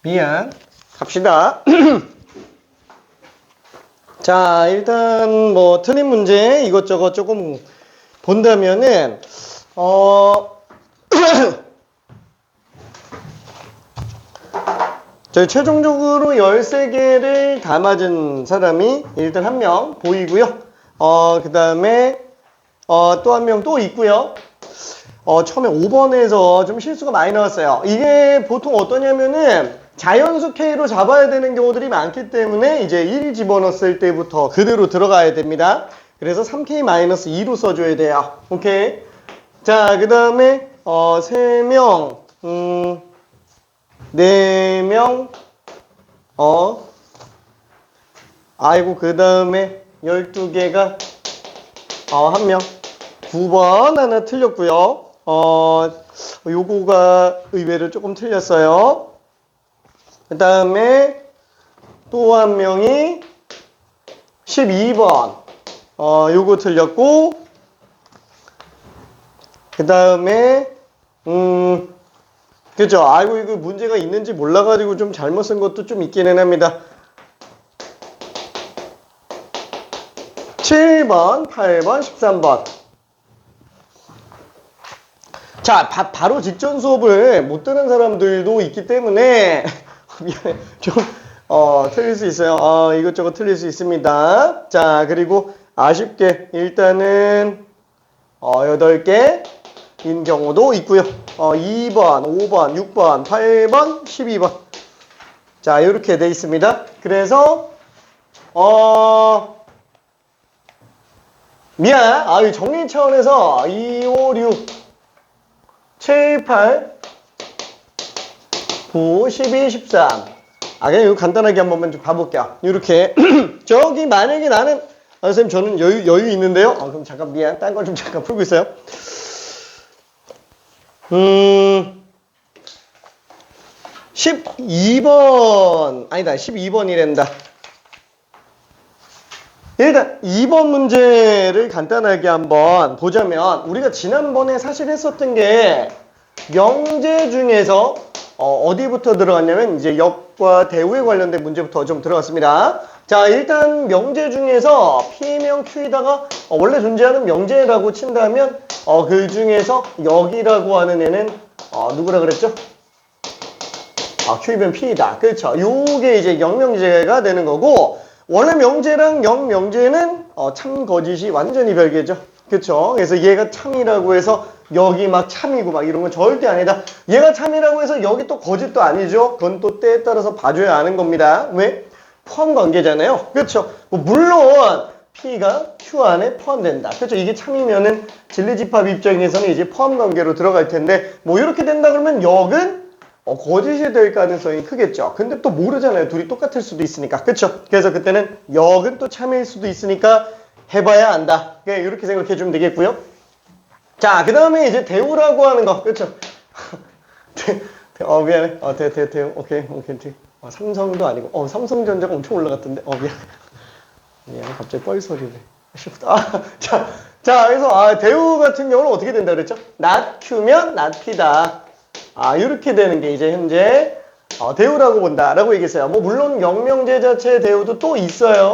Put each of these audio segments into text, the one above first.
미안. 갑시다. 자, 일단 뭐 틀린 문제 이것저것 조금 본다면은 저희 최종적으로 13개를 다 맞은 사람이 일단 한 명 보이고요. 그 다음에 또 한 명 또 있고요. 처음에 5번에서 좀 실수가 많이 나왔어요. 이게 보통 어떠냐면은 자연수 K로 잡아야 되는 경우들이 많기 때문에 이제 1 집어넣었을 때부터 그대로 들어가야 됩니다. 그래서 3K-2로 써줘야 돼요. 오케이. 자, 그 다음에 3명, 4명, 아이고, 그 다음에 12개가 1명. 9번 하나 틀렸고요. 요거가 의외로 조금 틀렸어요. 그 다음에 또 한 명이 12번. 요거 틀렸고, 그 다음에, 그죠? 아이고, 이거 문제가 있는지 몰라가지고 좀 잘못 쓴 것도 좀 있기는 합니다. 7번, 8번, 13번. 자, 바로 직전 수업을 못 듣는 사람들도 있기 때문에, 미안해. 좀, 틀릴 수 있어요. 이것저것 틀릴 수 있습니다. 자, 그리고 아쉽게 일단은, 8개인 경우도 있고요. 2번, 5번, 6번, 8번, 12번. 자, 이렇게 돼 있습니다. 그래서, 미안. 정리 차원에서 2, 5, 6, 7, 8, 9, 12, 13. 그냥 이거 간단하게 한 번만 좀 봐볼게요. 이렇게. 저기 만약에 나는, 선생님 저는 여유 있는데요. 그럼 잠깐 미안. 딴 걸 좀 잠깐 풀고 있어요. 12번. 아니다. 12번이란다. 일단 2번 문제를 간단하게 한번 보자면 우리가 지난번에 사실 했었던 게 명제 중에서 어디부터 들어갔냐면 이제 역과 대우에 관련된 문제부터 좀 들어갔습니다. 자, 일단 명제 중에서 P명 Q에다가 원래 존재하는 명제라고 친다면 그 중에서 역이라고 하는 애는 누구라 그랬죠? Q이면 P이다. 그렇죠. 요게 이제 역명제가 되는 거고, 원래 명제랑 역명제는 참 거짓이 완전히 별개죠. 그쵸? 그래서 얘가 참이라고 해서 여기 막 참이고 막 이런 건 절대 아니다. 얘가 참이라고 해서 여기 또 거짓도 아니죠. 그건 또 때에 따라서 봐줘야 아는 겁니다. 왜? 포함 관계잖아요. 그렇죠? 물론 P가 Q 안에 포함된다. 그렇죠? 이게 참이면은 진리집합 입장에서는 이제 포함 관계로 들어갈 텐데, 뭐 이렇게 된다 그러면 역은 거짓이 될 가능성이 크겠죠. 근데 또 모르잖아요. 둘이 똑같을 수도 있으니까. 그쵸? 그래서 그때는 역은 또 참일 수도 있으니까 해봐야 안다. 이렇게 생각해 주면 되겠고요. 자, 그 다음에 이제 대우라고 하는 거. 그쵸? 미안해. 대우. 오케이. 삼성도 아니고. 삼성전자가 엄청 올라갔던데. 미안해. 갑자기 뻘소리를. 자, 그래서 대우 같은 경우는 어떻게 된다 그랬죠? not Q면 not P다. 이렇게 되는 게 이제 현재 대우라고 본다라고 얘기했어요. 뭐 물론 역명제 자체의 대우도 또 있어요.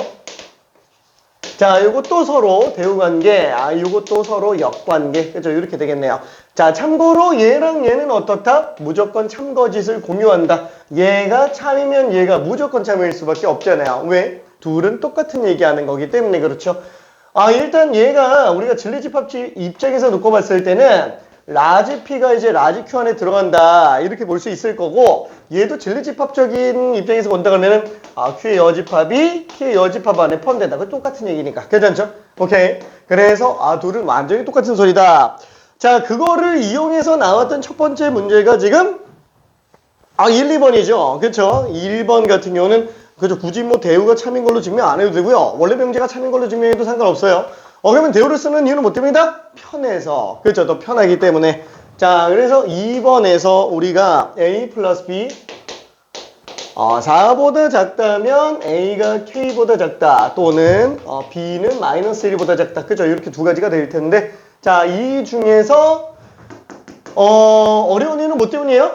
자, 요거 또 서로 대우 관계, 요거 또 서로 역 관계. 그죠? 이렇게 되겠네요. 자, 참고로 얘랑 얘는 어떻다? 무조건 참거짓을 공유한다. 얘가 참이면 얘가 무조건 참일 수밖에 없잖아요. 왜? 둘은 똑같은 얘기하는 거기 때문에 그렇죠. 일단 얘가 우리가 진리집합 입장에서 놓고 봤을 때는 라지 P가 이제 라지 Q 안에 들어간다 이렇게 볼 수 있을 거고, 얘도 진리집합적인 입장에서 본다 그러면은 Q의 여집합이 K의 여집합 안에 포함된다. 그거 똑같은 얘기니까. 괜찮죠? 오케이. 그래서 둘은 완전히 똑같은 소리다. 자, 그거를 이용해서 나왔던 첫 번째 문제가 지금 1, 2번이죠. 그렇죠? 1번 같은 경우는 그죠, 굳이 뭐 대우가 참인 걸로 증명 안 해도 되고요. 원래 명제가 참인 걸로 증명해도 상관없어요. 그러면 대우를 쓰는 이유는 뭐 때문이다? 편해서. 그렇죠. 더 편하기 때문에. 자, 그래서 2번에서 우리가 A 플러스 B 4보다 작다면 A가 K보다 작다. 또는 B는 마이너스 1보다 작다. 그죠? 이렇게 두 가지가 될 텐데, 자, 이 중에서 어려운 이유는 뭐 때문이에요?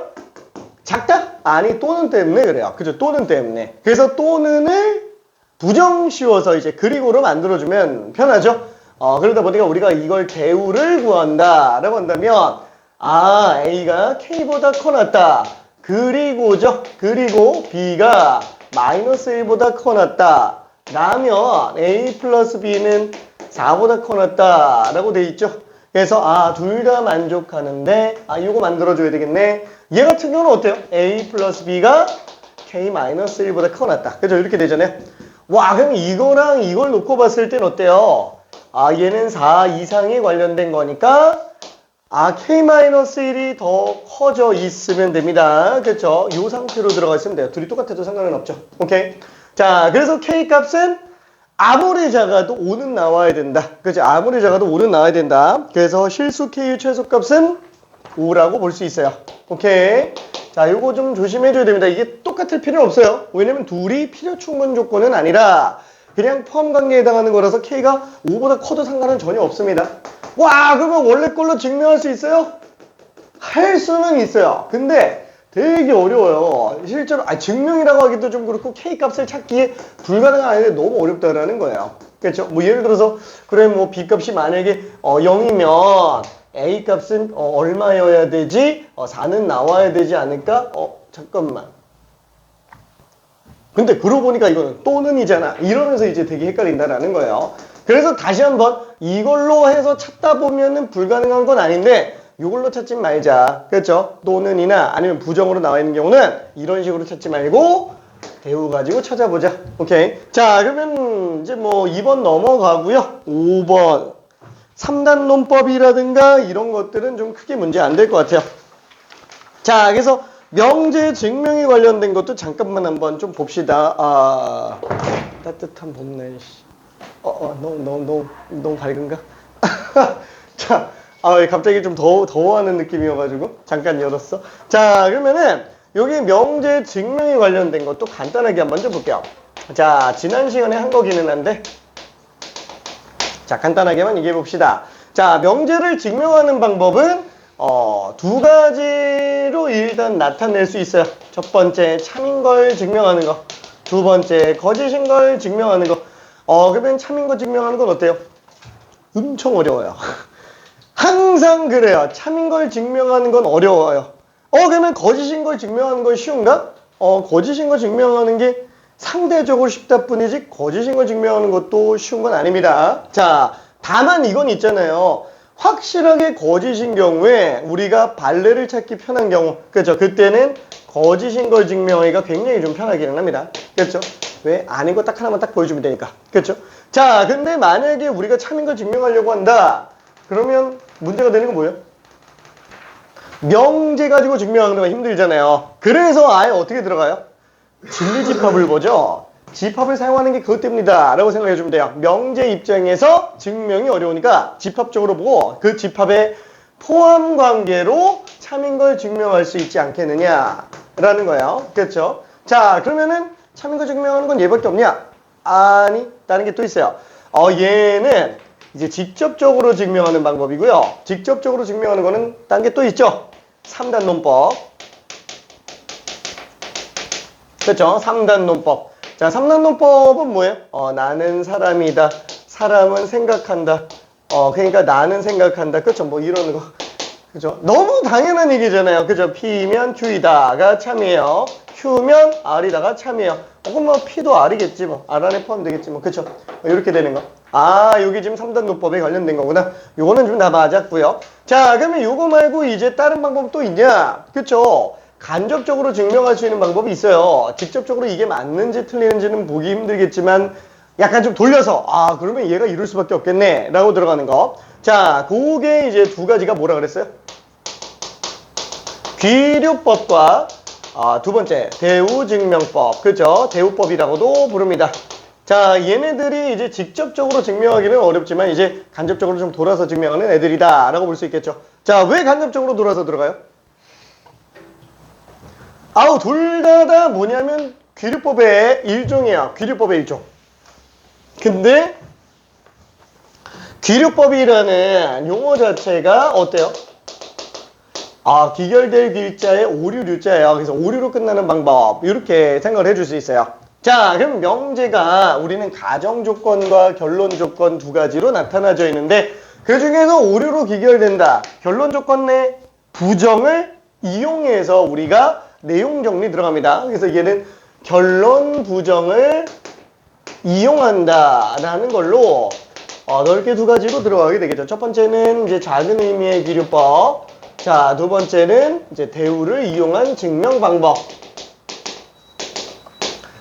작다? 아니 또는 때문에 그래요. 그죠? 또는 때문에. 그래서 또는을 부정 씌워서 이제 그리고로 만들어주면 편하죠? 그러다 보니까 우리가 이걸 대우를 구한다 라고 한다면 A가 K보다 커났다. 그리고죠. 그리고 B가 마이너스 1보다 커났다. 라면 A 플러스 B는 4보다 커났다 라고 돼 있죠. 그래서 둘 다 만족하는데 요거 만들어줘야 되겠네. 얘 같은 경우는 어때요? A 플러스 B가 K 마이너스 1보다 커났다. 그죠? 이렇게 되잖아요. 와, 그럼 이거랑 이걸 놓고 봤을 땐 어때요? 얘는 4 이상에 관련된 거니까 K-1이 더 커져 있으면 됩니다. 그렇죠? 이 상태로 들어가 있으면 돼요. 둘이 똑같아도 상관은 없죠. 오케이? 자, 그래서 K 값은 아무리 작아도 5는 나와야 된다. 그렇죠? 아무리 작아도 5는 나와야 된다. 그래서 실수 K의 최소값은 5라고 볼 수 있어요. 오케이? 자, 요거 좀 조심해줘야 됩니다. 이게 똑같을 필요는 없어요. 왜냐면 둘이 필요 충분 조건은 아니라 그냥 포함 관계에 해당하는 거라서 K가 5보다 커도 상관은 전혀 없습니다. 와, 그러면 원래 걸로 증명할 수 있어요? 할 수는 있어요. 근데 되게 어려워요. 실제로 증명이라고 하기도 좀 그렇고 K 값을 찾기에 불가능한 아닌데 너무 어렵다라는 거예요. 그렇죠? 뭐 예를 들어서 그래 뭐 B 값이 만약에 0이면 A 값은 얼마여야 되지? 4는 나와야 되지 않을까? 잠깐만. 근데 그러고 보니까 이거는 또는이잖아. 이러면서 이제 되게 헷갈린다라는 거예요. 그래서 다시 한번 이걸로 해서 찾다 보면은 불가능한 건 아닌데 이걸로 찾지 말자. 그렇죠? 또는이나 아니면 부정으로 나와 있는 경우는 이런 식으로 찾지 말고 대우 가지고 찾아보자. 오케이. 자, 그러면 이제 뭐 2번 넘어가고요. 5번 3단 논법이라든가 이런 것들은 좀 크게 문제 안 될 것 같아요. 자, 그래서 명제 증명에 관련된 것도 잠깐만 한번 좀 봅시다. 따뜻한 봄날. 너무 밝은가? 자, 갑자기 좀 더워하는 느낌이어가지고 잠깐 열었어. 자, 그러면은 여기 명제 증명에 관련된 것도 간단하게 한번 좀 볼게요. 자, 지난 시간에 한 거기는 한데 자, 간단하게만 얘기해 봅시다. 자, 명제를 증명하는 방법은 두 가지로 일단 나타낼 수 있어요. 첫 번째, 참인 걸 증명하는 거. 두 번째, 거짓인 걸 증명하는 거. 그러면 참인 거 증명하는 건 어때요? 엄청 어려워요. 항상 그래요. 참인 걸 증명하는 건 어려워요. 그러면 거짓인 걸 증명하는 건 쉬운가? 거짓인 걸 증명하는 게 상대적으로 쉽다 뿐이지 거짓인 걸 증명하는 것도 쉬운 건 아닙니다. 자, 다만 이건 있잖아요. 확실하게 거짓인 경우에 우리가 발레를 찾기 편한 경우, 그렇죠? 그때는 거짓인 걸 증명하기가 굉장히 좀 편하기는 합니다. 그렇죠? 왜? 아닌 거 딱 하나만 딱 보여주면 되니까. 그렇죠? 자, 근데 만약에 우리가 참인 걸 증명하려고 한다. 그러면 문제가 되는 건 뭐예요? 명제 가지고 증명하는 건 힘들잖아요. 그래서 아예 어떻게 들어가요? 진리집합을 보죠. 집합을 사용하는 게 그것 때문이다 라고 생각해 주면 돼요. 명제 입장에서 증명이 어려우니까 집합적으로 보고 그 집합의 포함 관계로 참인 걸 증명할 수 있지 않겠느냐 라는 거예요. 그렇죠? 자, 그러면은 참인 걸 증명하는 건 얘밖에 없냐? 아니, 다른 게 또 있어요. 얘는 이제 직접적으로 증명하는 방법이고요. 직접적으로 증명하는 거는 다른 게 또 있죠. 3단 논법. 그렇죠? 3단 논법. 자, 3단 논법은 뭐예요? 나는 사람이다. 사람은 생각한다. 그러니까 나는 생각한다. 그렇죠? 뭐 이러는 거. 그죠? 너무 당연한 얘기잖아요. 그죠? P면 Q이다가 참이에요. Q면 R이다가 참이에요. 그럼 뭐 P도 R이겠지 뭐. R 안에 포함되겠지 뭐. 그쵸? 이렇게 되는 거. 여기 지금 3단 논법에 관련된 거구나. 요거는 좀 다 맞았고요. 자, 그러면 요거 말고 이제 다른 방법 또 있냐? 그쵸? 간접적으로 증명할 수 있는 방법이 있어요. 직접적으로 이게 맞는지 틀리는지는 보기 힘들겠지만 약간 좀 돌려서 그러면 얘가 이럴 수밖에 없겠네 라고 들어가는 거. 자, 그게 이제 두 가지가 뭐라 그랬어요? 귀류법과 두 번째 대우증명법. 그죠? 대우법이라고도 부릅니다. 자, 얘네들이 이제 직접적으로 증명하기는 어렵지만 이제 간접적으로 좀 돌아서 증명하는 애들이다 라고 볼 수 있겠죠. 자, 왜 간접적으로 돌아서 들어가요? 둘 다 뭐냐면 귀류법의 일종이야. 귀류법의 일종. 근데 귀류법이라는 용어 자체가 어때요? 기결될 글자에 오류류자예요. 그래서 오류로 끝나는 방법 이렇게 생각을 해줄 수 있어요. 자, 그럼 명제가 우리는 가정 조건과 결론 조건 두 가지로 나타나져 있는데 그 중에서 오류로 기결된다. 결론 조건 내 부정을 이용해서 우리가 내용 정리 들어갑니다. 그래서 얘는 결론 부정을 이용한다 라는 걸로 넓게 두 가지로 들어가게 되겠죠. 첫 번째는 이제 작은 의미의 기류법. 자, 두 번째는 이제 대우를 이용한 증명 방법.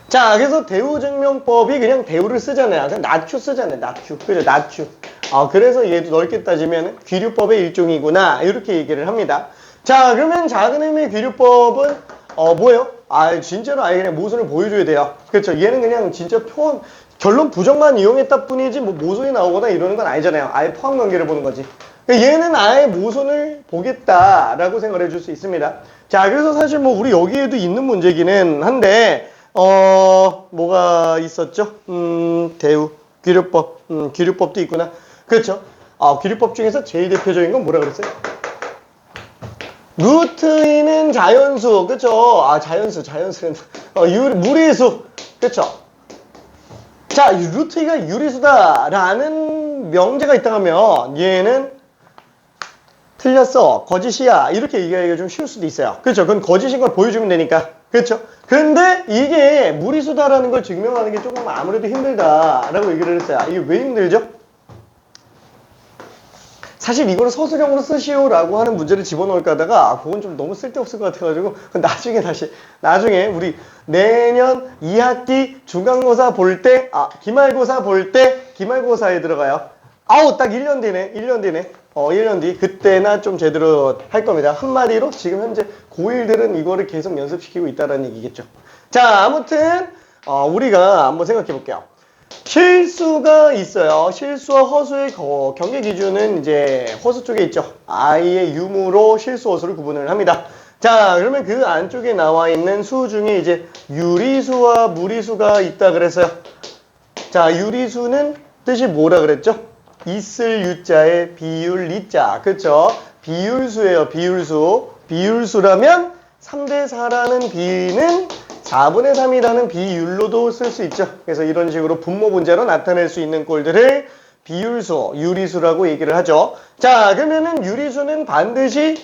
자, 그래서 대우 증명법이 그냥 대우를 쓰잖아요. 그냥 나추 쓰잖아요. 나추. 그죠? 나추. 그래서 얘도 넓게 따지면 귀류법의 일종이구나. 이렇게 얘기를 합니다. 자, 그러면 작은 의미의 귀류법은 뭐예요? 진짜로 아예 그냥 모순을 보여줘야 돼요. 그렇죠? 얘는 그냥 진짜 결론 부정만 이용했다 뿐이지 뭐 모순이 나오거나 이러는 건 아니잖아요. 아예 포함 관계를 보는 거지. 얘는 아예 모순을 보겠다라고 생각을 해줄 수 있습니다. 자, 그래서 사실 뭐 우리 여기에도 있는 문제기는 한데 뭐가 있었죠? 대우, 귀류법, 귀류법도 있구나. 그렇죠? 귀류법 중에서 제일 대표적인 건 뭐라 그랬어요? 루트 2는 자연수, 그쵸? 자연수는 무리수, 그쵸? 자, 루트 2가 유리수다라는 명제가 있다 하면 얘는 틀렸어, 거짓이야 이렇게 얘기하기가 좀 쉬울 수도 있어요. 그렇죠? 그건 거짓인 걸 보여주면 되니까. 그렇죠? 근데 이게 무리수다라는 걸 증명하는 게 조금 아무래도 힘들다라고 얘기를 했어요. 이게 왜 힘들죠? 사실 이거를 서술형으로 쓰시오라고 하는 문제를 집어넣을까 하다가 그건 좀 너무 쓸데없을 것 같아가지고 나중에 우리 내년 2학기 중간고사 볼 때 기말고사 볼 때 기말고사에 들어가요. 딱 1년 뒤네. 1년 뒤 그때나 좀 제대로 할 겁니다. 한마디로 지금 현재 고1들은 이거를 계속 연습시키고 있다는 얘기겠죠. 자, 아무튼 우리가 한번 생각해 볼게요. 실수가 있어요. 실수와 허수의 경계 기준은 이제 허수 쪽에 있죠. I의 유무로 실수, 허수를 구분을 합니다. 자, 그러면 그 안쪽에 나와 있는 수 중에 이제 유리수와 무리수가 있다 그랬어요. 자, 유리수는 뜻이 뭐라 그랬죠? 있을 유자에 비율 리자. 그쵸? 비율수예요. 비율수. 비율수라면 3대4라는 비는 4분의 3이라는 비율로도 쓸 수 있죠. 그래서 이런 식으로 분모 분자로 나타낼 수 있는 꼴들을 비율수, 유리수라고 얘기를 하죠. 자, 그러면은 유리수는 반드시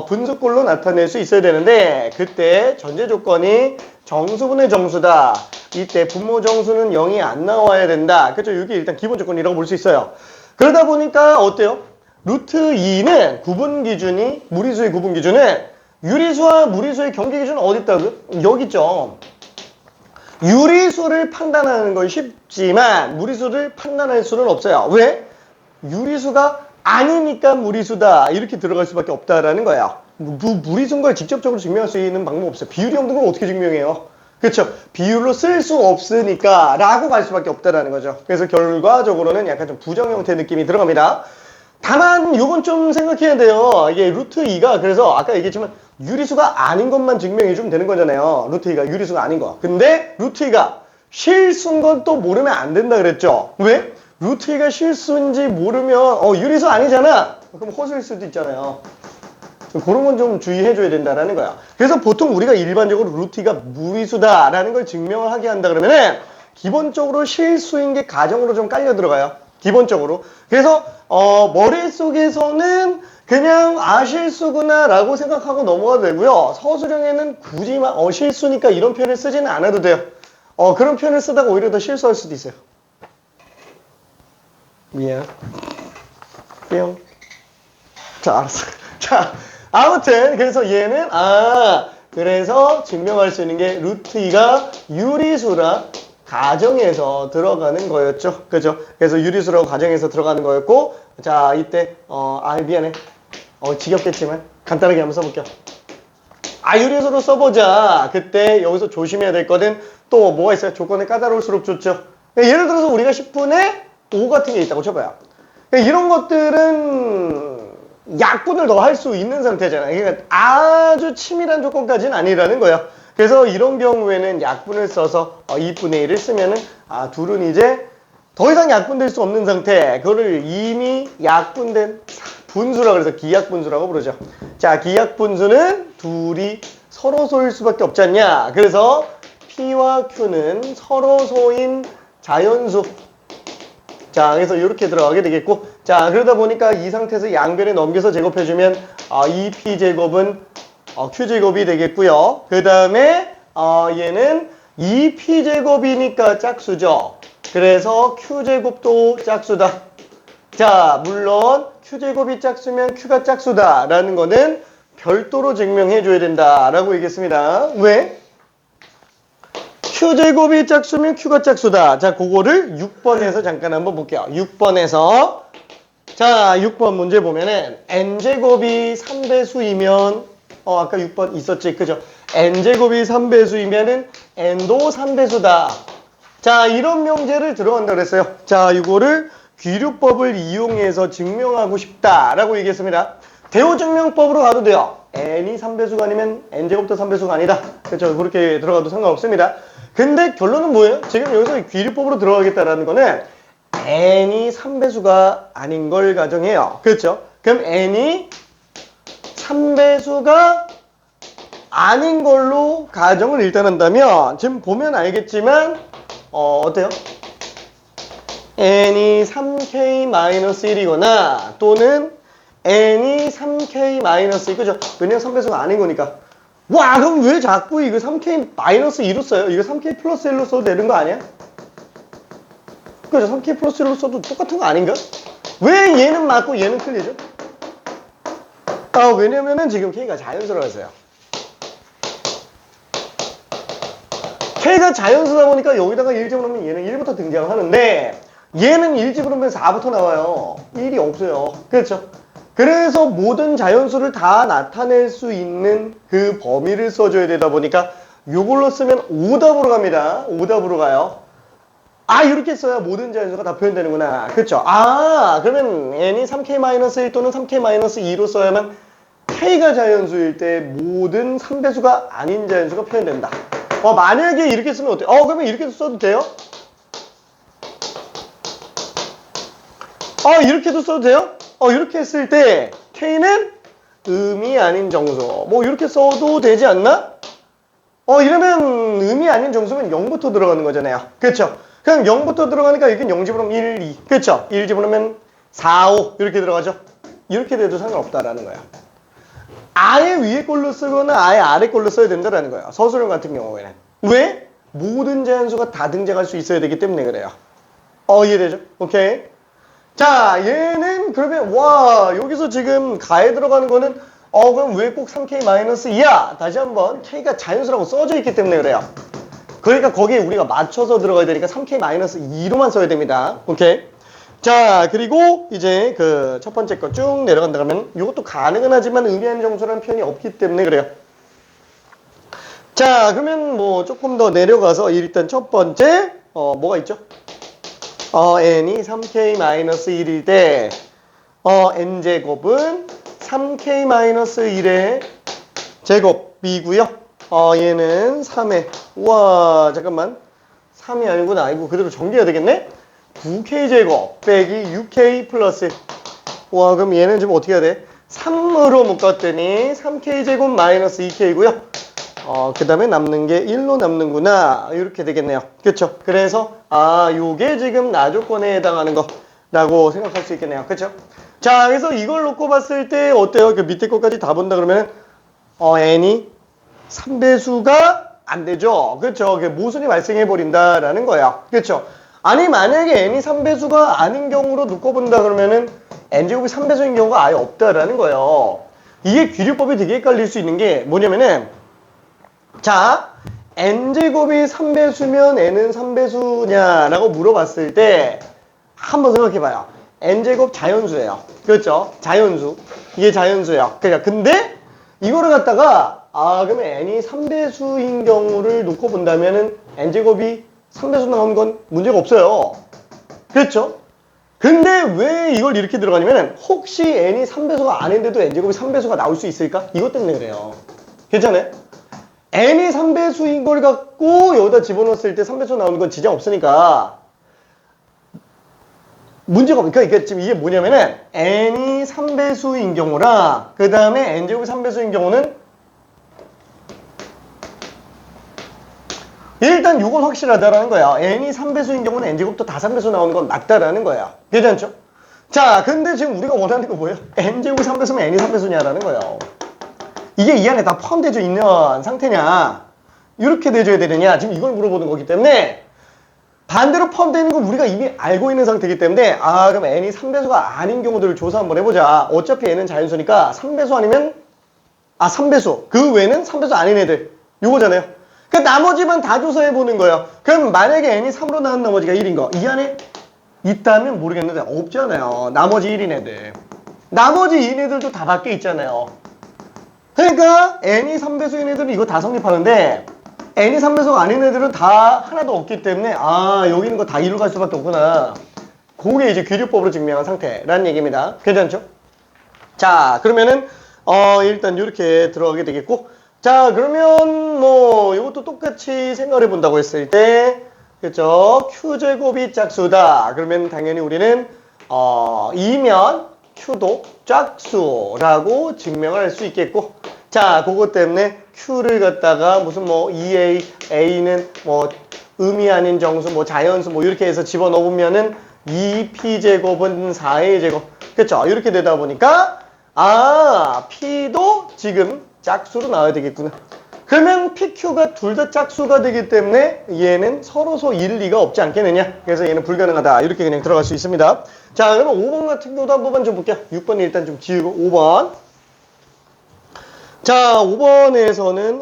분수꼴로 나타낼 수 있어야 되는데 그때 전제 조건이 정수분의 정수다. 이때 분모 정수는 0이 안 나와야 된다. 그렇죠? 이게 일단 기본 조건이라고 볼 수 있어요. 그러다 보니까 어때요? 루트 2는 구분 기준이 무리수의 구분 기준은 유리수와 무리수의 경계 기준은 어디 있다고요? 여기 있죠. 유리수를 판단하는 건 쉽지만 무리수를 판단할 수는 없어요. 왜? 유리수가 아니니까 무리수다 이렇게 들어갈 수밖에 없다라는 거예요. 무리수인 걸 직접적으로 증명할 수 있는 방법 없어요. 비율이 없는 걸 어떻게 증명해요? 그렇죠? 비율로 쓸 수 없으니까 라고 갈 수밖에 없다라는 거죠. 그래서 결과적으로는 약간 좀 부정 형태 느낌이 들어갑니다. 다만 이건 좀 생각해야 돼요. 이게 루트 2가 그래서 아까 얘기했지만 유리수가 아닌 것만 증명해 주면 되는 거잖아요. 루트 2가 유리수가 아닌 거. 근데 루트 2가 실수인 건 또 모르면 안 된다 그랬죠. 왜? 루트 2가 실수인지 모르면 유리수 아니잖아. 그럼 허수일 수도 있잖아요. 그런 건 좀 주의해 줘야 된다라는 거야. 그래서 보통 우리가 일반적으로 루트 2가 무리수다라는 걸 증명을 하게 한다 그러면은 기본적으로 실수인 게 가정으로 좀 깔려 들어가요. 기본적으로. 그래서 머릿속에서는 그냥 실수구나 라고 생각하고 넘어가도 되고요. 서술형에는 굳이 실수니까 이런 표현을 쓰지는 않아도 돼요. 그런 표현을 쓰다가 오히려 더 실수할 수도 있어요. 미안. 뿅. 자, 알았어. 자, 아무튼 그래서 얘는 그래서 증명할 수 있는 게 루트 2가 유리수라 가정에서 들어가는 거였죠. 그죠? 그래서 유리수라고 가정에서 들어가는 거였고, 자, 이때, 미안해. 지겹겠지만, 간단하게 한번 써볼게요. 유리수로 써보자. 그때 여기서 조심해야 될 거는 또 뭐가 있어요? 조건이 까다로울수록 좋죠. 예를 들어서 우리가 10분의 5 같은 게 있다고 쳐봐요. 이런 것들은 약분을 더 할 수 있는 상태잖아요. 그러니까 아주 치밀한 조건까지는 아니라는 거예요. 그래서 이런 경우에는 약분을 써서 2분의 1을 쓰면은 둘은 이제 더 이상 약분될 수 없는 상태. 그거를 이미 약분된 분수라 그래서 기하분수라고 부르죠. 자, 기하분수는 둘이 서로소일 수밖에 없지 않냐. 그래서 P와 Q는 서로소인 자연수. 자, 그래서 이렇게 들어가게 되겠고, 자, 그러다 보니까 이 상태에서 양변에 넘겨서 제곱해주면 2P제곱은 Q제곱이 되겠고요. 그 다음에 얘는 2P제곱이니까 짝수죠. 그래서 Q제곱도 짝수다. 자, 물론 Q제곱이 짝수면 Q가 짝수다 라는 거는 별도로 증명해 줘야 된다 라고 얘기했습니다. 왜? Q제곱이 짝수면 Q가 짝수다. 자, 그거를 6번에서 잠깐 한번 볼게요. 6번에서 자, 6번 문제 보면은 N제곱이 3배수이면 아까 6번 있었지, 그죠? N제곱이 3배수이면은 N도 3배수다. 자, 이런 명제를 들어간다 그랬어요. 자, 이거를 귀류법을 이용해서 증명하고 싶다라고 얘기했습니다. 대호증명법으로 가도 돼요. N이 3배수가 아니면 N제곱도 3배수가 아니다. 그렇죠? 그렇게 들어가도 상관없습니다. 근데 결론은 뭐예요? 지금 여기서 귀류법으로 들어가겠다라는 거는 N이 3배수가 아닌 걸 가정해요. 그렇죠? 그럼 N이 3배수가 아닌 걸로 가정을 일단 한다면 지금 보면 알겠지만 어때요? N이 3K-1이거나 또는 N이 3K-2, 그죠? 왜냐면 3배수가 아닌 거니까. 와, 그럼 왜 자꾸 이거 3K-2로 써요? 이거 3K 플러스 1로 써도 되는 거 아니야? 그죠? 3K 플러스 1로 써도 똑같은 거 아닌가? 왜 얘는 맞고 얘는 틀리죠? 왜냐면은 지금 K가 자연수라서요. K가 자연수다 보니까 여기다가 1 집어넣으면 얘는 1부터 등장을 하는데 얘는 1 집어넣으면 4부터 나와요. 1이 없어요. 그렇죠? 그래서 모든 자연수를 다 나타낼 수 있는 그 범위를 써줘야 되다 보니까 이걸로 쓰면 오답으로 갑니다. 오답으로 가요. 이렇게 써야 모든 자연수가 다 표현되는구나. 그렇죠? 그러면 n이 3k-1 또는 3k-2로 써야만 k가 자연수일 때 모든 3배수가 아닌 자연수가 표현된다. 만약에 이렇게 쓰면 어때요? 그러면 이렇게도 써도 돼요? 이렇게도 써도 돼요? 이렇게 했을 때 K는 음이 아닌 정수. 이렇게 써도 되지 않나? 이러면 음이 아닌 정수면 0부터 들어가는 거잖아요. 그렇죠? 그럼 0부터 들어가니까 이게 0 집어넣으면 1, 2. 그렇죠? 1 집어넣으면 4, 5 이렇게 들어가죠? 이렇게 돼도 상관없다라는 거예요. 아예 위에 걸로 쓰거나 아예 아래 걸로 써야 된다라는 거예요. 서술형 같은 경우에는. 왜? 모든 자연수가 다 등장할 수 있어야 되기 때문에 그래요. 이해되죠? 오케이. 자, 얘는 그러면 여기서 지금 가에 들어가는 거는 그럼 왜 꼭 3k-2야? 다시 한번 K가 자연수라고 써져 있기 때문에 그래요. 그러니까 거기에 우리가 맞춰서 들어가야 되니까 3k-2로만 써야 됩니다. 오케이. 자, 그리고 이제 그 첫 번째 거 쭉 내려간다 그러면 이것도 가능은 하지만 의미하는 정수라는 표현이 없기 때문에 그래요. 자, 그러면 뭐 조금 더 내려가서 일단 첫 번째 뭐가 있죠? n이 3k-1일 때 n제곱은 3k-1의 제곱이고요. 얘는 3에 우와 잠깐만 3이 아니구나. 아이고 그대로 정리해야 되겠네. 9k제곱 빼기 6k 플러스 그럼 얘는 지금 어떻게 해야 돼? 3으로 묶었더니 3k제곱 마이너스 2k고요. 그 다음에 남는 게 1로 남는구나. 이렇게 되겠네요. 그쵸? 그래서, 요게 지금 나조건에 해당하는 거라고 생각할 수 있겠네요. 그쵸? 자, 그래서 이걸 놓고 봤을 때 어때요? 그 밑에 것까지 다 본다 그러면, n이 3배수가 안 되죠? 그쵸? 모순이 발생해버린다라는 거야. 그쵸? 아니, 만약에 n이 3배수가 아닌 경우로 놓고 본다 그러면은, n제곱이 3배수인 경우가 아예 없다라는 거예요. 이게 귀류법이 되게 헷갈릴 수 있는 게 뭐냐면은, 자, n제곱이 3배수면 n은 3배수냐라고 물어봤을 때 한번 생각해봐요. n제곱 자연수예요. 그렇죠? 자연수. 이게 자연수예요. 그러니까 근데 이거를 갖다가 그러면 n이 3배수인 경우를 놓고 본다면은 n제곱이 3배수 나온 건 문제가 없어요. 그렇죠? 근데 왜 이걸 이렇게 들어가냐면 혹시 n이 3배수가 아닌데도 n제곱이 3배수가 나올 수 있을까? 이것 때문에 그래요. 괜찮아요? n이 3배수인 걸 갖고 여기다 집어넣었을 때 3배수 나오는 건 지장 없으니까 문제가 없으니까 이게 지금 이게 뭐냐면은 n이 3배수인 경우랑 그 다음에 n제곱이 3배수인 경우는 일단 이건 확실하다라는 거야. n이 3배수인 경우는 n제곱도 다 3배수 나오는 건 맞다라는 거야. 괜찮죠? 자, 근데 지금 우리가 원하는 거 뭐예요? n제곱이 3배수면 n이 3배수냐라는 거예요. 이게 이 안에 다 포함되어 있는 상태냐? 이렇게 돼줘야 되느냐? 지금 이걸 물어보는 거기 때문에 반대로 포함되는 건 우리가 이미 알고 있는 상태이기 때문에 그럼 n이 3배수가 아닌 경우들을 조사 한번 해보자. 어차피 n은 자연수니까 3배수 아니면 3배수. 그 외에는 3배수 아닌 애들. 요거잖아요. 그러니까 나머지만 다 조사해보는 거예요. 그럼 만약에 n이 3으로 나온 나머지가 1인 거. 이 안에 있다면 모르겠는데 없잖아요. 나머지 1인 애들. 나머지 2인 애들도 다 밖에 있잖아요. 그러니까 n이 3배수인 애들은 이거 다 성립하는데 n이 3배수가 아닌 애들은 다 하나도 없기 때문에 여기 있는 거 다 2로 갈 수밖에 없구나. 그게 이제 귀류법으로 증명한 상태라는 얘기입니다. 괜찮죠? 자, 그러면은 일단 이렇게 들어가게 되겠고, 자, 그러면 뭐 이것도 똑같이 생각해 본다고 했을 때, 그렇죠? q제곱이 짝수다. 그러면 당연히 우리는 이면 q도 짝수라고 증명을 할 수 있겠고, 자, 그것 때문에 q를 갖다가 무슨 뭐 2a, a는 뭐 의미 아닌 정수, 뭐 자연수 뭐 이렇게 해서 집어넣으면은 2p제곱은 4a 제곱. 그렇죠? 이렇게 되다 보니까 p도 지금 짝수로 나와야 되겠구나. 그러면 pq가 둘 다 짝수가 되기 때문에 얘는 서로서 일 리가 없지 않겠느냐. 그래서 얘는 불가능하다. 이렇게 그냥 들어갈 수 있습니다. 자, 그러면 5번 같은 경우도 한 번만 좀 볼게요. 6번은 일단 좀 지우고 5번. 자, 5번에서는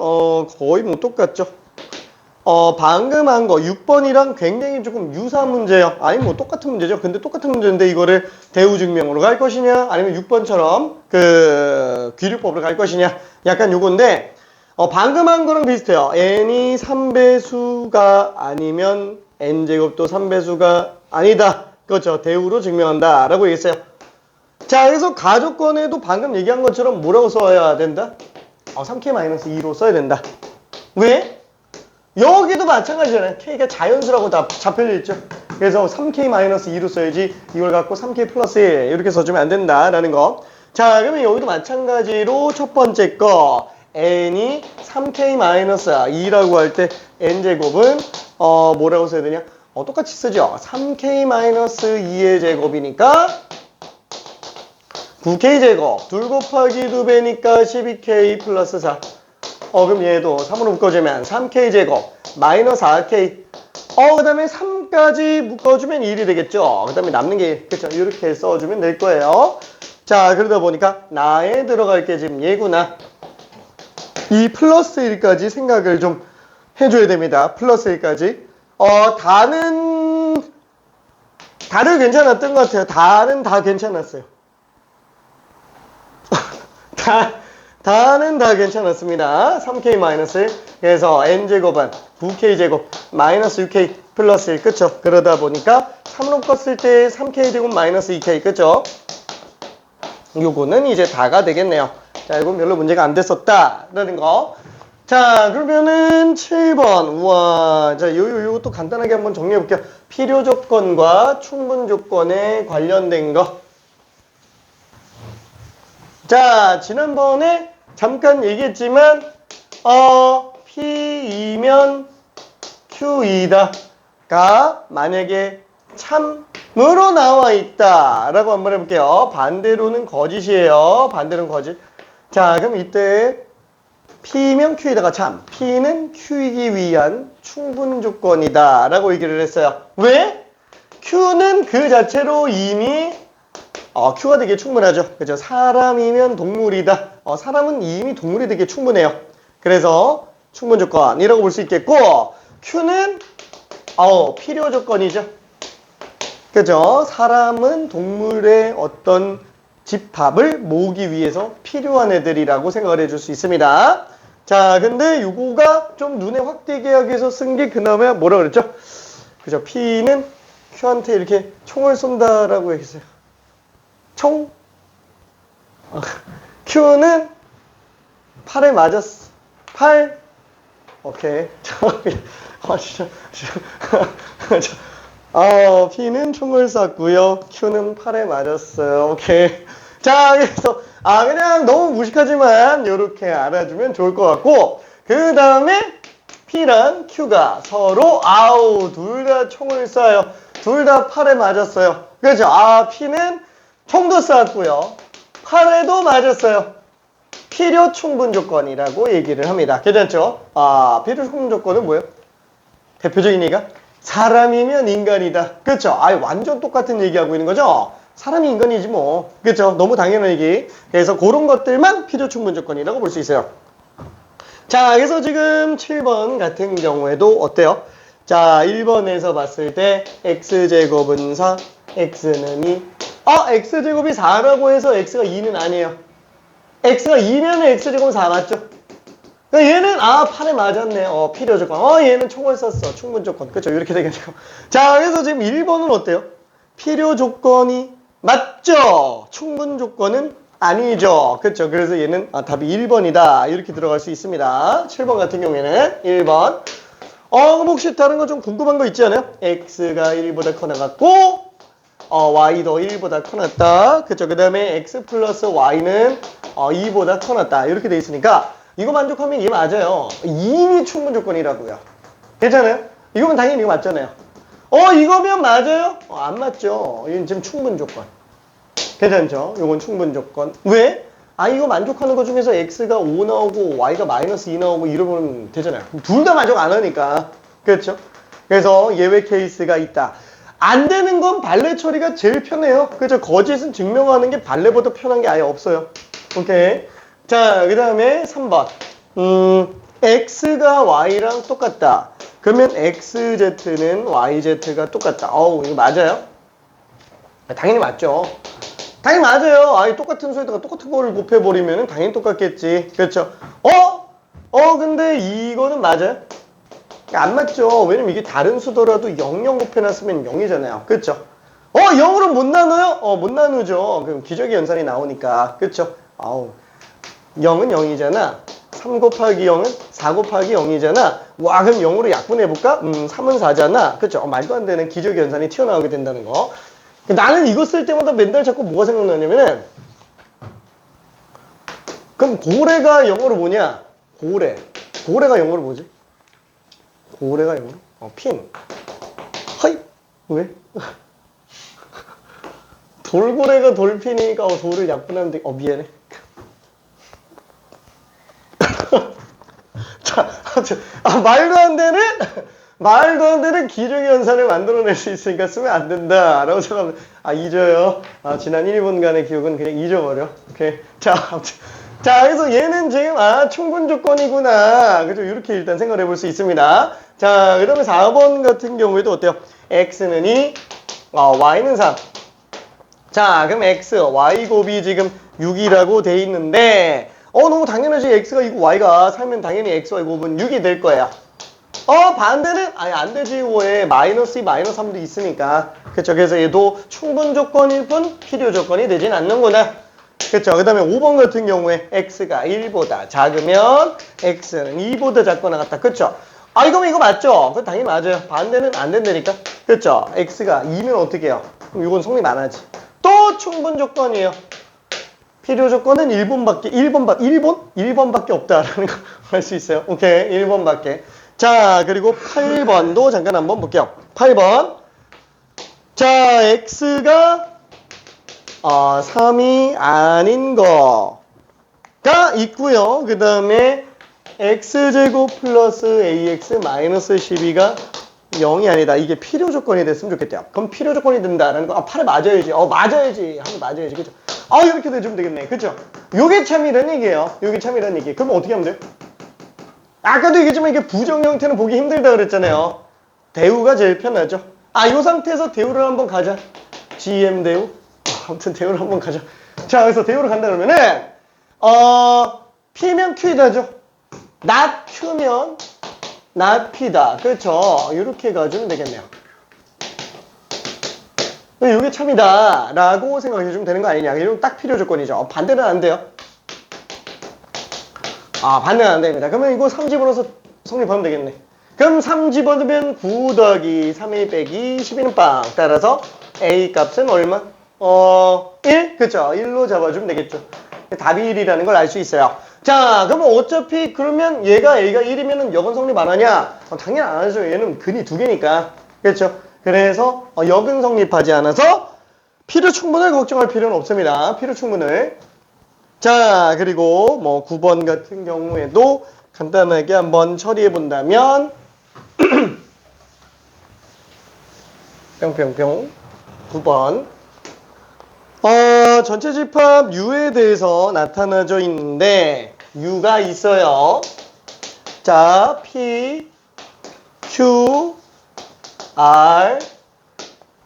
거의 뭐 똑같죠. 방금 한 거 6번이랑 굉장히 조금 유사한 문제예요. 아니 뭐 똑같은 문제죠. 근데 똑같은 문제인데 이거를 대우증명으로 갈 것이냐 아니면 6번처럼 그 귀류법으로 갈 것이냐 약간 요건데 방금 한 거랑 비슷해요. n이 3배수가 아니면 n제곱도 3배수가 아니다. 그렇죠. 대우로 증명한다 라고 얘기했어요. 자, 그래서 가조건에도 방금 얘기한 것처럼 뭐라고 써야 된다? 3k-2로 써야 된다. 왜? 여기도 마찬가지잖아요. k가 자연수라고 다 잡혀져 있죠. 그래서 3k-2로 써야지 이걸 갖고 3k 플러스 1 이렇게 써주면 안 된다라는 거. 자, 그러면 여기도 마찬가지로 첫 번째 거 n이 3k-2라고 할 때 n제곱은 뭐라고 써야 되냐? 똑같이 쓰죠. 3k-2의 제곱이니까 9k제곱 2 곱하기 2배니까 12k 플러스 4. 그럼 얘도 3으로 묶어주면 3k제곱 마이너스 4k. 그 다음에 3까지 묶어주면 1이 되겠죠. 그 다음에 남는 게 그렇죠. 이렇게 써주면 될 거예요. 자, 그러다 보니까 나에 들어갈 게 지금 얘구나. 이 플러스 1까지 생각을 좀 해줘야 됩니다. 플러스 1까지. 다는 괜찮았던 것 같아요. 다는 다 괜찮았어요. 다는 다 괜찮았습니다. 3k-1. 그래서 n제곱은 9k제곱 마이너스 6k 플러스 1. 그쵸? 그러다 보니까 3로 껐을 때 3k제곱 마이너스 2k. 그쵸? 요거는 이제 다가 되겠네요. 자, 이건 별로 문제가 안 됐었다라는 거. 자, 그러면은 7번. 우와. 자, 요것도 간단하게 한번 정리해 볼게요. 필요 조건과 충분 조건에 관련된 거. 자, 지난번에 잠깐 얘기했지만 P이면 Q이다가 만약에 참으로 나와 있다 라고 한번 해볼게요. 반대로는 거짓이에요. 반대로는 거짓. 자, 그럼 이때 P면 Q이다가 참. P는 Q이기 위한 충분 조건이다 라고 얘기를 했어요. 왜? Q는 그 자체로 이미 Q가 되게 충분하죠. 그죠? 사람이면 동물이다. 사람은 이미 동물이 되게 충분해요. 그래서 충분 조건이라고 볼 수 있겠고, Q는 필요 조건이죠. 그죠? 사람은 동물의 어떤 집합을 모으기 위해서 필요한 애들이라고 생각을 해줄 수 있습니다. 자, 근데 요거가 좀 눈에 확 띄게 하기 위해서 쓴 게 그나마 뭐라 그랬죠? 그죠? P는 Q한테 이렇게 총을 쏜다라고 얘기했어요. 총? Q는 팔에 맞았어. 팔? 오케이. 진짜. P는 총을 쐈고요. Q는 팔에 맞았어요. 오케이. 자, 그래서 그냥 너무 무식하지만 이렇게 알아주면 좋을 것 같고, 그 다음에 P랑 Q가 서로 둘 다 총을 쏴요. 둘 다 팔에 맞았어요. 그렇죠? P는 총도 쐈고요. 팔에도 맞았어요. 필요 충분 조건이라고 얘기를 합니다. 괜찮죠? 필요 충분 조건은 뭐예요? 대표적인 얘기가 사람이면 인간이다. 그렇죠? 완전 똑같은 얘기하고 있는 거죠? 사람이 인간이지 뭐. 그렇죠? 너무 당연한 얘기. 그래서 그런 것들만 필요 충분 조건이라고 볼 수 있어요. 자, 그래서 지금 7번 같은 경우에도 어때요? 자, 1번에서 봤을 때 x제곱은 4, x는 2. x제곱이 4라고 해서 x가 2는 아니에요. x가 2면 x제곱은 4 맞죠? 그러니까 얘는 팔에 맞았네. 필요 조건. 얘는 총을 쐈어. 충분 조건. 그렇죠? 이렇게 되겠네요. 자, 그래서 지금 1번은 어때요? 필요 조건이 맞죠? 충분 조건은 아니죠. 그렇죠? 그래서 얘는 답이 1번이다. 이렇게 들어갈 수 있습니다. 7번 같은 경우에는 1번. 그럼 혹시 다른 거 좀 궁금한 거 있지 않아요? x가 1보다 커 나갔고 y도 1보다 커 났다. 그렇죠? 그 다음에 x 플러스 y는 2보다 커 났다. 이렇게 돼 있으니까 이거 만족하면 얘 맞아요. 이미 충분 조건이라고요. 괜찮아요? 이거면 당연히 이거 맞잖아요. 이거면 맞아요? 안 맞죠. 이건 지금 충분 조건. 괜찮죠? 이건 충분 조건. 왜? 이거 만족하는 것 중에서 x가 5 나오고 y가 마이너스 2 나오고 이러면 되잖아요. 둘 다 만족 안 하니까. 그렇죠? 그래서 예외 케이스가 있다. 안 되는 건 발레 처리가 제일 편해요. 그렇죠? 거짓은 증명하는 게 발레보다 편한 게 아예 없어요. 오케이. 자, 그 다음에 3번. x가 y랑 똑같다. 그러면 xz는 yz가 똑같다. 이거 맞아요? 당연히 맞죠. 당연히 맞아요. 똑같은 수에다가 똑같은 거를 곱해버리면 당연히 똑같겠지. 그렇죠? 근데 이거는 맞아요? 안 맞죠. 왜냐면 이게 다른 수더라도 0, 0 곱해놨으면 0이잖아요. 그렇죠? 0으로 못 나눠요? 못 나누죠. 그럼 기적의 연산이 나오니까. 그렇죠? 0은 0이잖아. 3 곱하기 0은 4 곱하기 0이잖아. 와, 그럼 0으로 약분해볼까? 3은 4잖아. 그렇죠? 말도 안 되는 기적의 연산이 튀어나오게 된다는 거. 나는 이거 쓸 때마다 맨날 자꾸 뭐가 생각나냐면은, 그럼 고래가 영어로 뭐냐? 고래가 영어로 뭐지? 고래가 영어로? 핀. 허이! 왜? 돌고래가 돌핀이니까 돌을 약분하면 돼. 미안해. 자, 말도 안 되는 기적의 연산을 만들어낼 수 있으니까 쓰면 안 된다. 라고 생각하면, 잊어요. 지난 1분간의 기억은 그냥 잊어버려. 오케이. 자, 그래서 얘는 지금, 충분 조건이구나. 그죠? 이렇게 일단 생각을 해볼 수 있습니다. 자, 그 다음에 4번 같은 경우에도 어때요? x는 2, y는 3. 자, 그럼 x, y 곱이 지금 6이라고 돼 있는데, 너무 당연하지. x가 2고 y가 3면 당연히 x, y 곱은 6이 될 거야. 반대는? 안 되지. 5에 마이너스 2, 마이너스 3도 있으니까. 그쵸. 그래서 얘도 충분 조건일 뿐 필요 조건이 되진 않는구나. 그쵸. 그 다음에 5번 같은 경우에 x가 1보다 작으면 x는 2보다 작거나 같다. 그쵸. 이거면 이거 맞죠? 그거 당연히 맞아요. 반대는 안 된다니까. 그쵸. x가 2면 어떻게 해요? 그럼 이건 성립 안 하지. 또 충분 조건이에요. 필요 조건은 1번밖에 없다라는 거 알 수 있어요. 오케이. 1번밖에. 자, 그리고 8번도 잠깐 한번 볼게요. 8번. 자, x가 3이 아닌 거가 있고요. 그 다음에 x제곱 플러스 ax 마이너스 12가 0이 아니다. 이게 필요 조건이 됐으면 좋겠대요. 그럼 필요 조건이 된다라는 거. 팔에 맞아야지. 맞아야지. 하면 맞아야지. 그죠? 이렇게 돼주면 되겠네. 그죠? 요게 참이란 얘기예요. 요게 참이란 얘기. 그러면 어떻게 하면 돼요? 아까도 얘기했지만 이게 부정 형태는 보기 힘들다 그랬잖아요. 대우가 제일 편하죠. 이 상태에서 대우를 한번 가자. GM 대우. 아무튼 대우를 한번 가자. 자, 그래서 대우를 간다 그러면은 P면 Q다죠. not Q면 not P다. 그렇죠. 이렇게 가주면 되겠네요. 이게 참이다 라고 생각해주면 되는 거 아니냐. 이건 딱 필요 조건이죠. 반대는 안 돼요. 반대는 안 됩니다. 그러면 이거 3집으로서 성립하면 되겠네. 그럼 3 집어넣으면 9 더하기 3일 빼기 12는 빵. 따라서 A 값은 얼마? 1? 그쵸? 1로 잡아주면 되겠죠. 답이 1이라는 걸 알 수 있어요. 자, 그러면 어차피 그러면 얘가 A가 1이면 역은 성립 안 하냐? 당연히 안 하죠. 얘는 근이 2개니까. 그렇죠? 그래서 역은 성립하지 않아서 필요 충분을 걱정할 필요는 없습니다. 필요 충분을. 자, 그리고 뭐 9번 같은 경우에도 간단하게 한번 처리해 본다면 뿅뿅뿅 9번 전체 집합 U에 대해서 나타나져 있는데 U가 있어요. 자, P, Q, R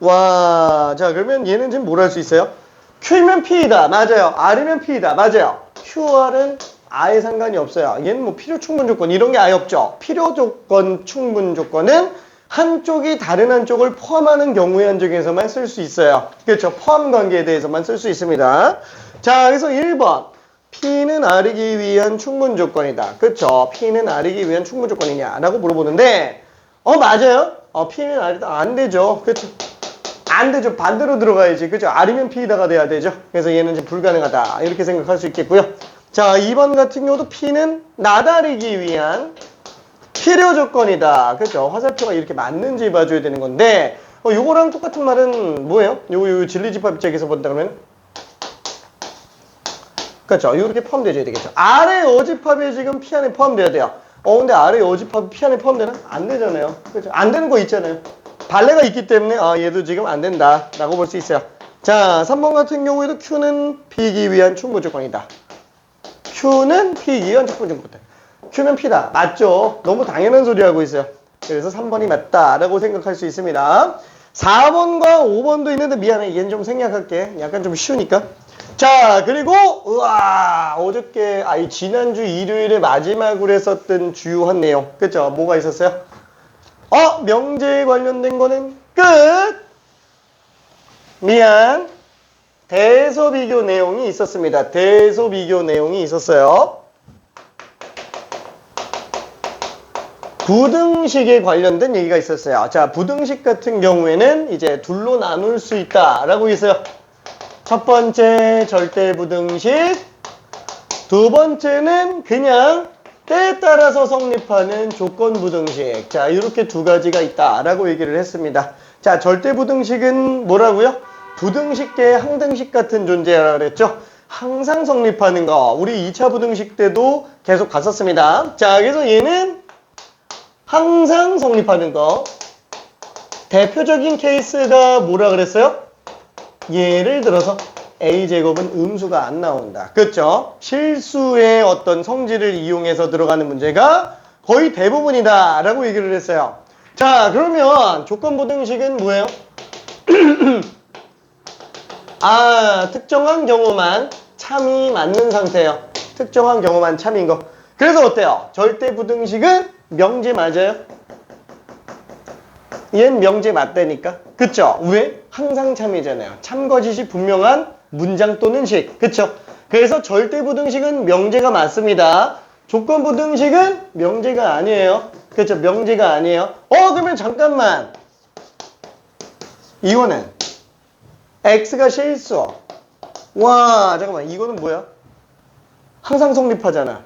와, 자 그러면 얘는 지금 뭘 할 수 있어요? Q면 P이다. 맞아요. R이면 P이다. 맞아요. QR은 아예 상관이 없어요. 얘는 뭐 필요 충분 조건 이런 게 아예 없죠. 필요 조건, 충분 조건은 한쪽이 다른 한쪽을 포함하는 경우의 한정에서만 쓸 수 있어요. 그렇죠. 포함 관계에 대해서만 쓸 수 있습니다. 자, 그래서 1번. P는 R이기 위한 충분 조건이다. 그렇죠. P는 R이기 위한 충분 조건이냐? 라고 물어보는데 맞아요. P는 R이다. 안 되죠. 그렇죠. 안 되죠. 반대로 들어가야지. 그죠? R이면 P다가 돼야 되죠. 그래서 얘는 지금 불가능하다. 이렇게 생각할 수 있겠고요. 자, 2번 같은 경우도 P는 나다리기 위한 필요 조건이다. 그죠? 화살표가 이렇게 맞는지 봐줘야 되는 건데, 요거랑 똑같은 말은 뭐예요? 요 진리집합 입장에서 본다 그러면? 그렇죠. 이렇게 포함되어야 되겠죠. 아래 어집합이 지금 P 안에 포함돼야 돼요. 근데 아래 어집합이 P 안에 포함되나? 안 되잖아요. 그죠? 안 되는 거 있잖아요. 발레가 있기 때문에 얘도 지금 안 된다 라고 볼 수 있어요. 자, 3번 같은 경우에도 Q는 P이기 위한 충분 조건이다. Q는 P이기 위한 충분 조건이다. Q면 P다. 맞죠? 너무 당연한 소리 하고 있어요. 그래서 3번이 맞다라고 생각할 수 있습니다. 4번과 5번도 있는데 미안해. 얘는 좀 생략할게. 약간 좀 쉬우니까. 자, 그리고 우와 어저께 지난주 일요일에 마지막으로 했었던 주요한 내용. 그쵸? 뭐가 있었어요? 명제에 관련된 거는 끝! 미안. 대소 비교 내용이 있었습니다. 대소 비교 내용이 있었어요. 부등식에 관련된 얘기가 있었어요. 자, 부등식 같은 경우에는 이제 둘로 나눌 수 있다라고 있어요. 첫 번째 절대 부등식, 두 번째는 그냥 때에 따라서 성립하는 조건 부등식. 자, 이렇게 두 가지가 있다라고 얘기를 했습니다. 자, 절대 부등식은 뭐라고요? 부등식계의 항등식 같은 존재라고 그랬죠? 항상 성립하는 거. 우리 2차 부등식 때도 계속 갔었습니다. 자, 그래서 얘는 항상 성립하는 거. 대표적인 케이스가 뭐라 그랬어요? 예를 들어서 A제곱은 음수가 안 나온다. 그렇죠? 실수의 어떤 성질을 이용해서 들어가는 문제가 거의 대부분이다 라고 얘기를 했어요. 자, 그러면 조건부등식은 뭐예요? 특정한 경우만 참이 맞는 상태예요. 특정한 경우만 참인 거. 그래서 어때요? 절대부등식은 명제 맞아요? 얘는 명제 맞다니까. 그쵸? 왜? 항상 참이잖아요. 참거짓이 분명한 문장 또는 식. 그쵸? 그래서 절대부등식은 명제가 맞습니다. 조건부등식은 명제가 아니에요. 그쵸? 명제가 아니에요. 그러면 잠깐만. 이거는 X가 실수. 와, 잠깐만. 이거는 뭐야? 항상 성립하잖아.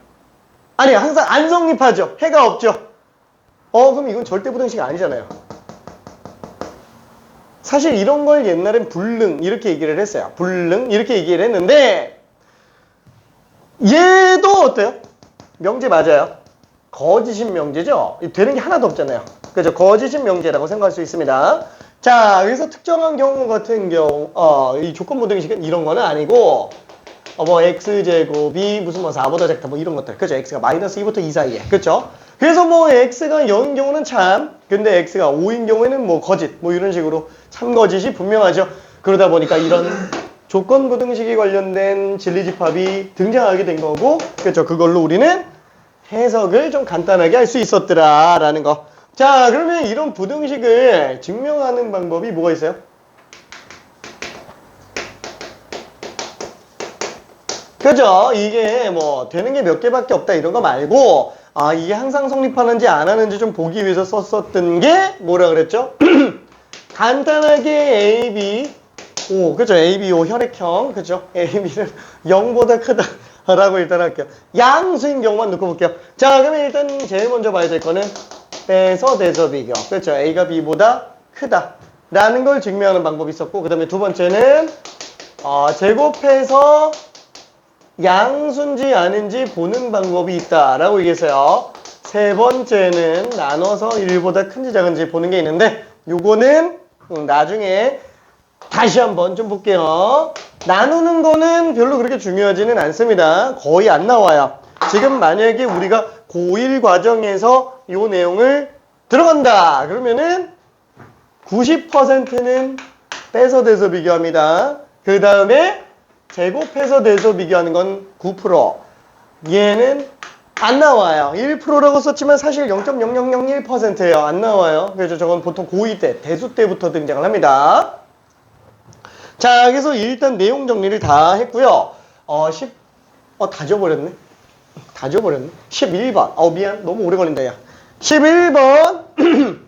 아니, 항상 안 성립하죠. 해가 없죠. 그럼 이건 절대부등식 아니잖아요. 사실 이런 걸 옛날엔 불능 이렇게 얘기를 했어요. 불능 이렇게 얘기를 했는데 얘도 어때요? 명제 맞아요. 거짓인 명제죠. 되는 게 하나도 없잖아요. 그죠? 거짓인 명제라고 생각할 수 있습니다. 자, 그래서 특정한 경우 같은 경우 이 조건부등식은 이런 거는 아니고 x제곱이 무슨 4보다 작다 뭐 이런 것들. 그죠? x가 마이너스 2부터 2 사이에. 그죠? 그래서 x가 0인 경우는 참, 근데 x가 5인 경우에는 거짓, 이런 식으로 참거짓이 분명하죠. 그러다 보니까 이런 조건부등식에 관련된 진리집합이 등장하게 된 거고, 그렇죠? 그걸로 우리는 해석을 좀 간단하게 할 수 있었더라라는 거. 자, 그러면 이런 부등식을 증명하는 방법이 뭐가 있어요? 그죠? 이게 뭐 되는 게 몇 개밖에 없다 이런 거 말고 아 이게 항상 성립하는지 안 하는지 좀 보기 위해서 썼었던 게 뭐라 그랬죠? 간단하게 AB 오 그죠? ABO 혈액형 그죠? AB는 0보다 크다라고 일단 할게요. 양수인 경우만 놓고 볼게요. 자 그러면 일단 제일 먼저 봐야 될 거는 빼서 대서 비교 그렇죠? A가 B보다 크다 라는 걸 증명하는 방법이 있었고 그 다음에 두 번째는 제곱해서 양수인지 아닌지 보는 방법이 있다라고 얘기했어요. 세 번째는 나눠서 1보다 큰지 작은지 보는 게 있는데 요거는 나중에 다시 한번 좀 볼게요. 나누는 거는 별로 그렇게 중요하지는 않습니다. 거의 안 나와요. 지금 만약에 우리가 고1 과정에서 요 내용을 들어간다 그러면은 90%는 빼서 대서 비교합니다. 그 다음에 제곱해서 대서 비교하는 건 9%. 얘는 안 나와요. 1%라고 썼지만 사실 0.0001%예요. 안 나와요. 그래서 저건 보통 고2 때, 대수 때부터 등장을 합니다. 자, 그래서 일단 내용 정리를 다 했고요. 다 지워버렸네. 다 지워버렸네. 11번. 미안. 너무 오래 걸린다, 야. 11번.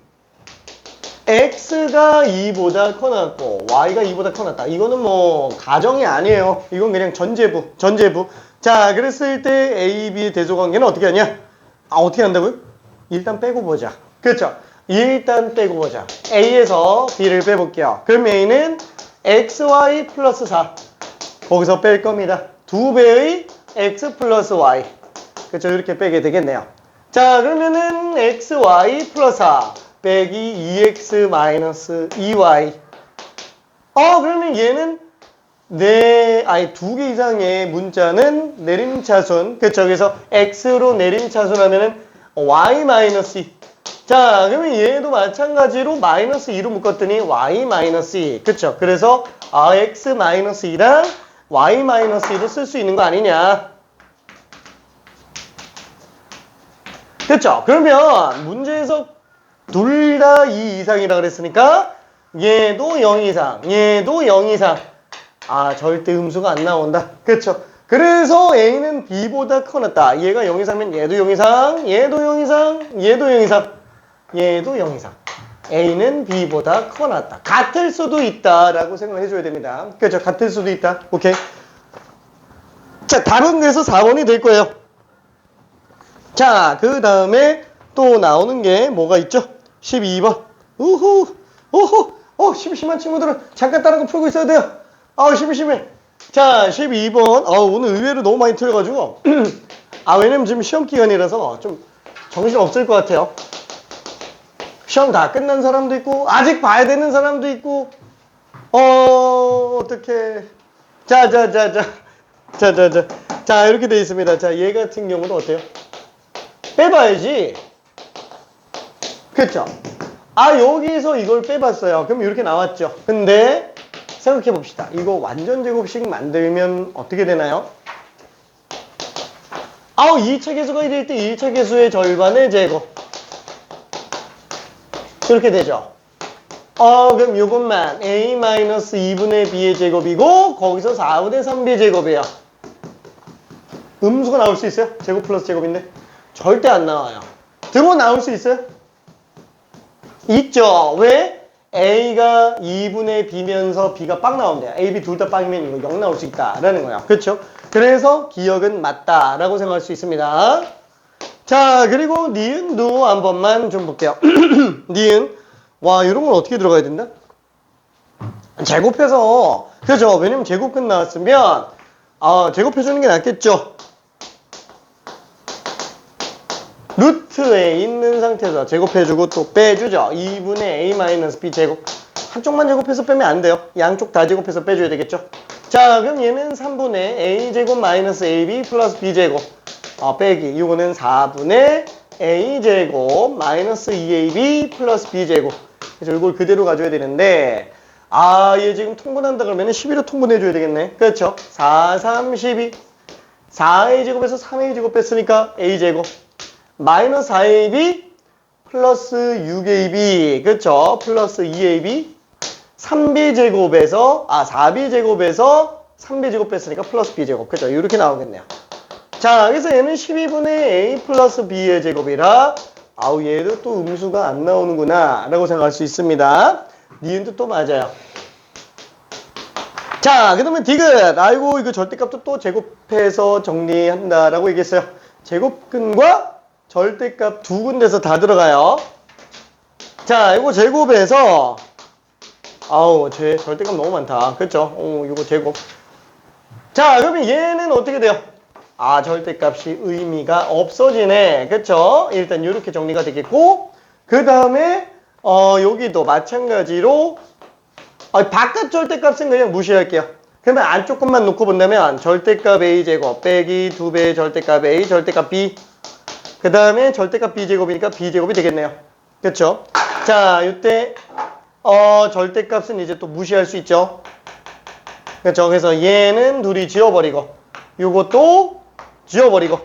x가 2보다 커났고 y가 2보다 커났다. 이거는 뭐 가정이 아니에요. 이건 그냥 전제부. 자 그랬을 때 a, b의 대조관계는 어떻게 하냐? 어떻게 한다고요? 일단 빼고 보자. 그렇죠? 일단 빼고 보자. a에서 b를 빼볼게요. 그럼 a는 xy 플러스 4 거기서 뺄 겁니다. 2배의 x 플러스 y 그렇죠? 이렇게 빼게 되겠네요. 자 그러면은 xy 플러스 4 빼기 2x 마이너스 2y 그러면 얘는 두 개 이상의 문자는 내림차순 그쵸 그래서 x로 내림차순 하면은 y 마이너스 2 자 그러면 얘도 마찬가지로 마이너스 2로 묶었더니 y 마이너스 2 그쵸 그래서 x 마이너스 2랑 y 마이너스 2로 쓸 수 있는 거 아니냐 그쵸 그러면 문제에서 둘 다 2 이상이라 그랬으니까 얘도 0 이상 얘도 0 이상 절대 음수가 안 나온다 그렇죠 그래서 A는 B보다 커났다 얘가 0 이상이면 얘도 0 이상 얘도 0 이상 얘도 0 이상 얘도 0 이상 A는 B보다 커났다 같을 수도 있다 라고 생각을 해줘야 됩니다 그렇죠 같을 수도 있다 오케이 자 답은 그래서 4번이 될 거예요 자 그 다음에 또 나오는 게 뭐가 있죠 12번. 심심한 친구들은 잠깐 다른 거 풀고 있어야 돼요. 심심해. 자, 12번. 오늘 의외로 너무 많이 틀려가지고. 왜냐면 지금 시험 기간이라서 좀 정신 없을 것 같아요. 시험 다 끝난 사람도 있고, 아직 봐야 되는 사람도 있고, 어떡해. 자, 이렇게 돼 있습니다. 자, 얘 같은 경우도 어때요? 빼봐야지. 그쵸? 여기서 이걸 빼봤어요. 그럼 이렇게 나왔죠. 근데 생각해 봅시다. 이거 완전 제곱식 만들면 어떻게 되나요? 2차 계수가 될 때 1차 계수의 절반의 제곱. 이렇게 되죠. 그럼 이것만 a-2분의 b의 제곱이고 거기서 4분의 3b의 제곱이에요. 음수가 나올 수 있어요? 제곱 플러스 제곱인데? 절대 안 나와요. 등호 나올 수 있어요? 있죠. 왜? A가 2분의 B면서 B가 빵 나온대요. A, B 둘 다 빵이면 이거 0 나올 수 있다라는 거예요. 그렇죠? 그래서 기억은 맞다라고 생각할 수 있습니다. 자, 그리고 니은도 한 번만 좀 볼게요. 니은. 이런 건 어떻게 들어가야 된다? 제곱해서. 그렇죠? 왜냐면 제곱 끝나왔으면 제곱해주는 게 낫겠죠? 루트에 있는 상태에서 제곱해주고 또 빼주죠. 2분의 a-b 제곱. 한쪽만 제곱해서 빼면 안 돼요. 양쪽 다 제곱해서 빼줘야 되겠죠. 자, 그럼 얘는 3분의 a제곱 마이너스 ab 플러스 b제곱. 빼기. 이거는 4분의 a제곱 마이너스 2ab 플러스 b제곱. 그래서 이걸 그대로 가져야 되는데 얘 지금 통분한다 그러면 11로 통분해줘야 되겠네. 그렇죠? 4, 3, 12. 4a제곱에서 3a제곱 뺐으니까 a제곱. 마이너스 4ab 플러스 6ab 그쵸? 플러스 2ab 3b제곱에서 4b제곱에서 3b 제곱 뺐으니까 플러스 b 제곱. 그죠? 이렇게 나오겠네요. 자, 그래서 얘는 12분의 a 플러스 b의 제곱이라 아우 얘도 또 음수가 안 나오는구나 라고 생각할 수 있습니다. 니은도 또 맞아요. 자, 그러면 디귿. 아이고 이거 절대값도 또 제곱해서 정리한다 라고 얘기했어요. 제곱근과 절대값 두 군데서 다 들어가요. 자, 이거 제곱해서 아우 절대값 너무 많다. 그렇죠? 이거 제곱. 자, 그러면 얘는 어떻게 돼요? 아, 절대값이 의미가 없어지네. 그쵸? 일단 이렇게 정리가 되겠고, 그 다음에 여기도 마찬가지로 바깥 절대값은 그냥 무시할게요. 그러면 안쪽 것만 놓고 본다면 절대값 a제곱 빼기 2배의 절대값 a, 절대값 b, 그 다음에 절대값 b제곱이니까 b제곱이 되겠네요. 그쵸? 자, 이때 절대값은 이제 또 무시할 수 있죠. 그쵸? 그래서 얘는 둘이 지워버리고 요것도 지워버리고.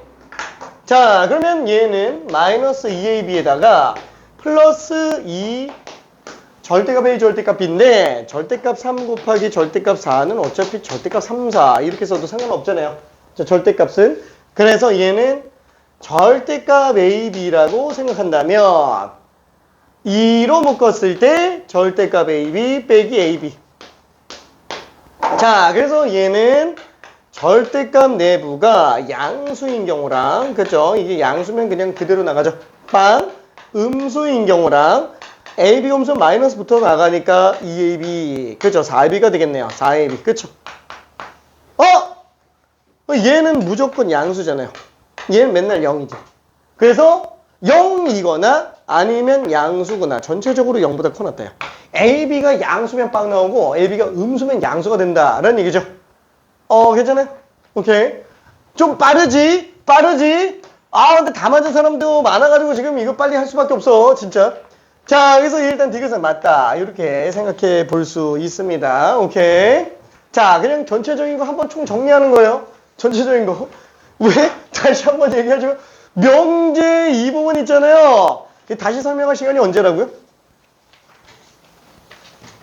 자, 그러면 얘는 마이너스 2ab에다가 플러스 2 절대값 a 절대값 b인데 절대값 3 곱하기 절대값 4는 어차피 절대값 3, 4 이렇게 써도 상관없잖아요. 자, 절대값은. 그래서 얘는 절대값 a, b라고 생각한다면 2로 묶었을 때 절대값 ab 빼기 ab. 자, 그래서 얘는 절대값 내부가 양수인 경우랑, 그죠? 이게 양수면 그냥 그대로 나가죠. 빵! 음수인 경우랑, AB 홈수 마이너스부터 나가니까 2AB, 그죠? 4AB가 되겠네요. 4AB, 그쵸? 얘는 무조건 양수잖아요. 얘는 맨날 0이죠. 그래서 0이거나 아니면 양수거나 전체적으로 0보다 커놨다요. AB가 양수면 빵 나오고 AB가 음수면 양수가 된다라는 얘기죠. 괜찮아요? 오케이. 좀 빠르지? 근데 다 맞은 사람도 많아가지고 지금 이거 빨리 할 수밖에 없어, 진짜. 자, 그래서 일단 디귿은 맞다. 이렇게 생각해 볼 수 있습니다. 오케이. 자, 그냥 전체적인 거 한번 총 정리하는 거예요. 전체적인 거. 왜? 다시 한번 얘기하지만, 명제 이 부분 있잖아요. 다시 설명할 시간이 언제라고요?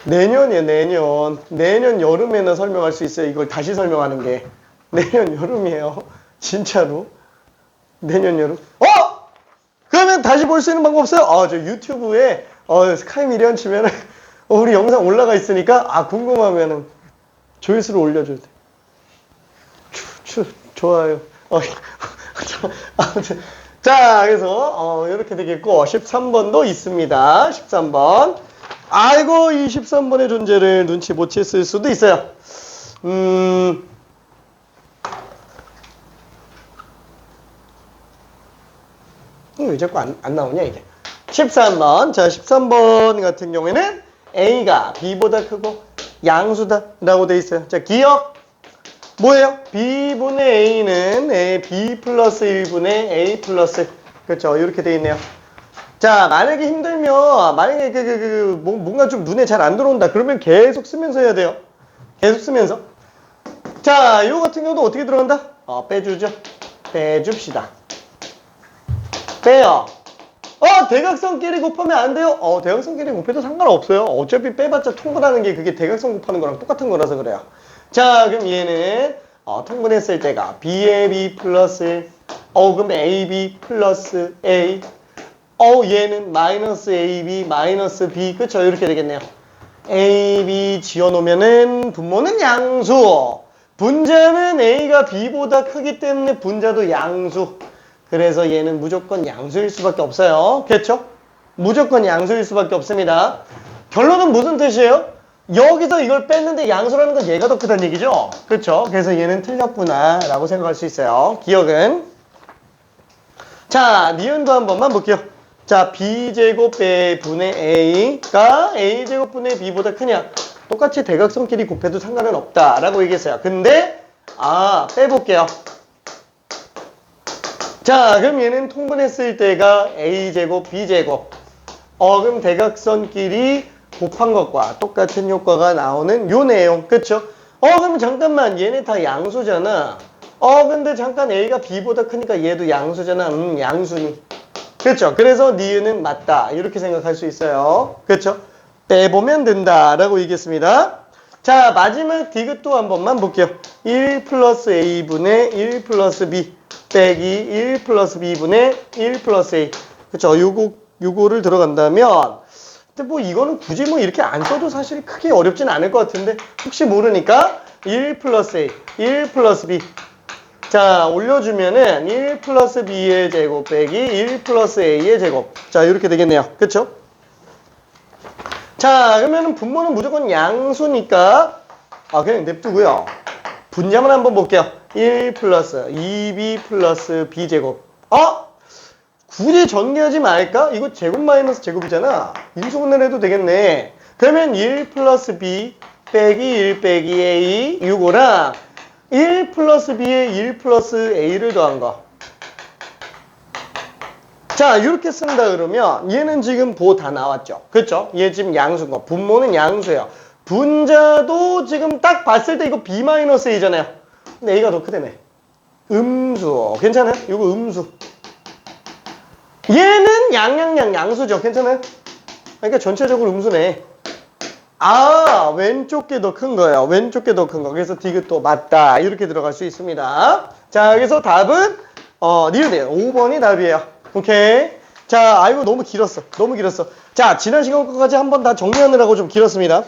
내년이에요, 내년. 내년 여름에는 설명할 수 있어요. 이걸 다시 설명하는 게. 내년 여름이에요. 진짜로. 내년 여름. 그러면 다시 볼 수 있는 방법 없어요? 저 유튜브에 스카이 미리언 치면은 우리 영상 올라가 있으니까 궁금하면은 조회수를 올려줘야 돼. 좋아요. 아무튼 자, 그래서 이렇게 되겠고 13번도 있습니다. 13번. 아이고 이 13번의 존재를 눈치 못 챘을 수도 있어요. 왜 자꾸 안 나오냐 이게. 13번. 자, 13번 같은 경우에는 A가 B보다 크고 양수다 라고 돼 있어요. 자, 기억 뭐예요? B분의 A는 B 플러스 1분의 A 플러스, 그렇죠? 이렇게 돼 있네요. 자, 만약에 힘들면 만약에 뭔가 좀 눈에 잘 안 들어온다 그러면 계속 쓰면서 해야 돼요. 계속 쓰면서. 자, 이거 같은 경우도 어떻게 들어간다? 빼주죠. 빼줍시다. 빼요. 대각선끼리 곱하면 안 돼요? 대각선끼리 곱해도 상관없어요. 어차피 빼봤자 통분하는 게 그게 대각선 곱하는 거랑 똑같은 거라서 그래요. 자, 그럼 얘는 통분했을 때가 B의 B 플러스 그럼 AB 플러스 A. 얘는 마이너스 AB 마이너스 B. 그쵸? 이렇게 되겠네요. AB 지어놓으면은 분모는 양수. 분자는 A가 B보다 크기 때문에 분자도 양수. 그래서 얘는 무조건 양수일 수밖에 없어요. 그렇죠? 무조건 양수일 수밖에 없습니다. 결론은 무슨 뜻이에요? 여기서 이걸 뺐는데 양수라는 건 얘가 더 크다는 얘기죠? 그렇죠? 그래서 얘는 틀렸구나 라고 생각할 수 있어요. 기억은. 자, 니은도 한 번만 볼게요. 자, B제곱 분의 A가 A제곱 분의 B보다 크냐? 똑같이 대각선끼리 곱해도 상관은 없다 라고 얘기했어요. 근데 빼볼게요. 자, 그럼 얘는 통분했을 때가 A제곱, B제곱. 그럼 대각선끼리 곱한 것과 똑같은 효과가 나오는 요 내용. 그쵸? 그럼 잠깐만. 얘네 다 양수잖아. 근데 잠깐 A가 B보다 크니까 얘도 양수잖아. 양수니. 그쵸? 그래서 니은은 맞다. 이렇게 생각할 수 있어요. 그쵸? 빼보면 된다. 라고 얘기했습니다. 자, 자, 마지막 디귿도 한 번만 볼게요. 1 플러스 a분의 1 플러스 b 빼기 1 플러스 b분의 1 플러스 a. 그쵸? 요거를 들어간다면, 근데 뭐 이거는 굳이 뭐 이렇게 안 써도 사실 크게 어렵진 않을 것 같은데, 혹시 모르니까 1 플러스 a, 1 플러스 b. 자, 올려주면은 1 플러스 b의 제곱 빼기 1 플러스 a의 제곱. 자, 이렇게 되겠네요. 그쵸? 자, 그러면은 분모는 무조건 양수니까, 그냥 냅두고요. 분자만 한번 볼게요. 1 플러스 2b 플러스 b제곱. 굳이 전개하지 말까? 이거 제곱 마이너스 제곱이잖아. 인수분해를 해도 되겠네. 그러면 1 플러스 b 빼기 1 빼기 a, 요거랑 1 플러스 b에 1 플러스 a를 더한 거. 자, 이렇게 쓴다 그러면 얘는 지금 보 다 나왔죠. 그렇죠? 얘 지금 양수인 거. 분모는 양수예요. 분자도 지금 딱 봤을 때 이거 b-a잖아요. 근데 a가 더 크다며. 음수. 괜찮아요? 이거 음수. 얘는 양수죠. 괜찮아요? 그러니까 전체적으로 음수네. 왼쪽 게 더 큰 거예요. 왼쪽 게 더 큰 거. 그래서 디귿도 맞다. 이렇게 들어갈 수 있습니다. 자, 여기서 답은 니은이에요. 5번이 답이에요. 오케이. 자, 아이고 너무 길었어. 너무 길었어. 자, 지난 시간 거까지 한번 다 정리하느라고 좀 길었습니다.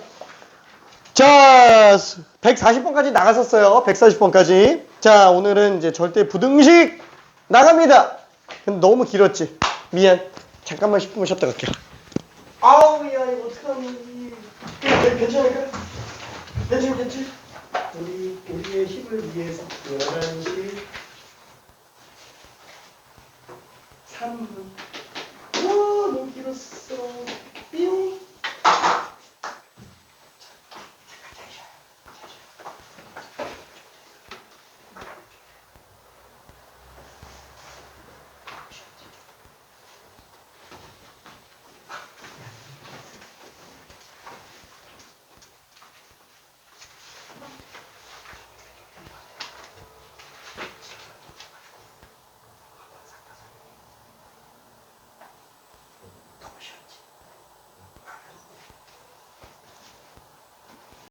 자, 140번까지 나갔었어요. 140번까지. 자, 오늘은 이제 절대 부등식 나갑니다. 근데 너무 길었지. 미안. 잠깐만 10분만 쉬었다 갈게요. 아우, 야, 이거 어떡하니. 괜찮을까? 괜찮지? 우리의 힘을 위해서 11시